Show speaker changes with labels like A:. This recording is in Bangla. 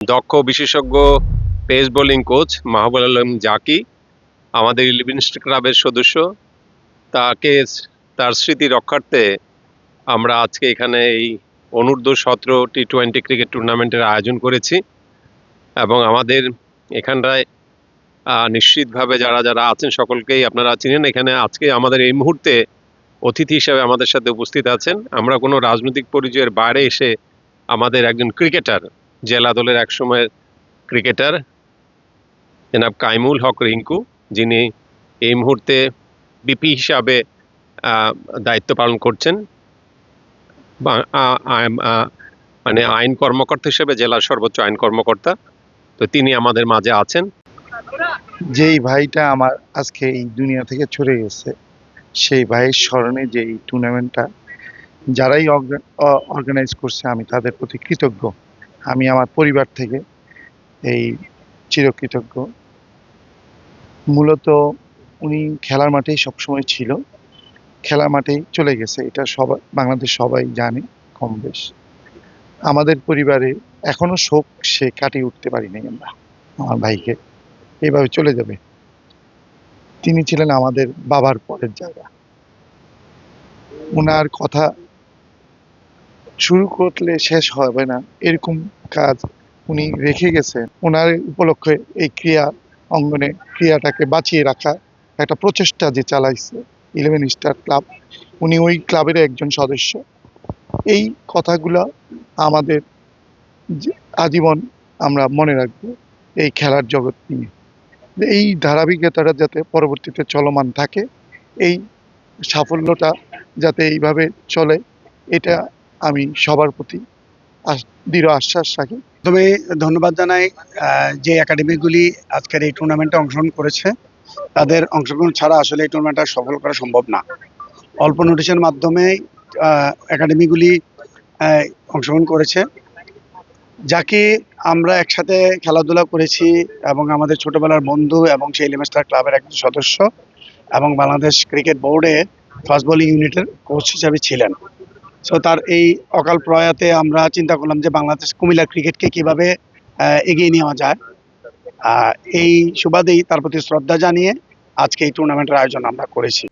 A: দক্ষ বিশেষজ্ঞ pace bowling coach Mahbub Alam Zaki আমাদের ইলেভেন ক্লাবের সদস্য। তাকে তার স্মৃতি রক্ষার্থে আমরা আজকে এখানে এই অনূর্ধ্ব-17 টি-20 ক্রিকেট টুর্নামেন্টের আয়োজন করেছি এবং আমাদের এখানটায় নিশ্চিতভাবে যারা যারা আছেন সকলকেই আপনারা চিনেন। এখানে আজকে আমাদের এই মুহূর্তে অতিথি হিসেবে আমাদের সাথে উপস্থিত আছেন। আমরা কোনো রাজনৈতিক পরিচয়ের বাইরে এসে আমাদের একজন ক্রিকেটার, জেলা দলের একসময়ের ক্রিকেটার জনাব কাইমুল হক রিঙ্কু, যিনি এই মুহূর্তে বিপি হিসাবে দায়িত্ব পালন করছেন, মানে আইন কর্মকর্তা হিসেবে জেলার সর্বোচ্চ আইন কর্মকর্তা। তো তিনি আমাদের মাঝে আছেন।
B: যেই ভাইটা আমার আজকে এই দুনিয়া থেকে চলে গেছে, সেই ভাইয়ের স্মরণে যে এই টুর্নামেন্টটা যারাই অর্গানাইজ করছে, আমি তাদের প্রতি কৃতজ্ঞ। আমি আমার পরিবার থেকে এই চিরকৃতজ্ঞ। মূলত উনি খেলার মাঠেই সবসময় ছিল, খেলার মাঠেই চলে গেছে, এটা সবাই বাংলাদেশ সবাই জানে কম বেশ। আমাদের পরিবারে এখনো শোক সে কাটিয়ে উঠতে পারি নাই আমরা। আমার ভাইকে এইভাবে চলে যাবে, তিনি ছিলেন আমাদের বাবার পরের জায়গা। ওনার কথা শুরু করলে শেষ হবে না, এরকম কাজ উনি রেখে গেছেন। ওনার উপলক্ষে এই ক্রিয়া অঙ্গনে ক্রিয়াটাকে বাঁচিয়ে রাখা একটা প্রচেষ্টা যে চালাইছে ইলেভেন স্টার ক্লাব, উনি ওই ক্লাবের একজন সদস্য। এই কথাগুলো আমাদের আজীবন আমরা মনে রাখবো এই খেলার জগৎ নিয়ে। এই ধারাবাহিকতাটা যাতে পরবর্তীতে চলমান থাকে, এই সাফল্যটা যাতে এইভাবে চলে, এটা আমি সবার প্রতি দৃঢ় আশ্বাস রাখি।
C: তবে ধন্যবাদ জানাই যে একাডেমিগুলি আজকের এই টুর্নামেন্টে অংশগ্রহণ করেছে। তাদের অংশগ্রহণ ছাড়া আসলে এই টুর্নামেন্টটা সফল করা সম্ভব না। অল্প নোটিশের মাধ্যমে একাডেমিগুলি অংশগ্রহণ করেছে। যাকে আমরা একসাথে খেলাধুলা করেছি এবং আমাদের ছোটবেলার বন্ধু এবং সেই ইলেভেন স্টার ক্লাবের একজন সদস্য এবং বাংলাদেশ ক্রিকেট বোর্ডে ফাস্ট বোলিং ইউনিটের কোচ হিসাবে ছিলেন। সো তার এই অকাল প্রয়াতে আমরা চিন্তা করলাম যে বাংলাদেশ কুমিল্লার ক্রিকেটকে কিভাবে এগিয়ে নেওয়া যায়। এই সুবাদেই তার প্রতি শ্রদ্ধা জানিয়ে আজকে এই টুর্নামেন্টের আয়োজন আমরা করেছি।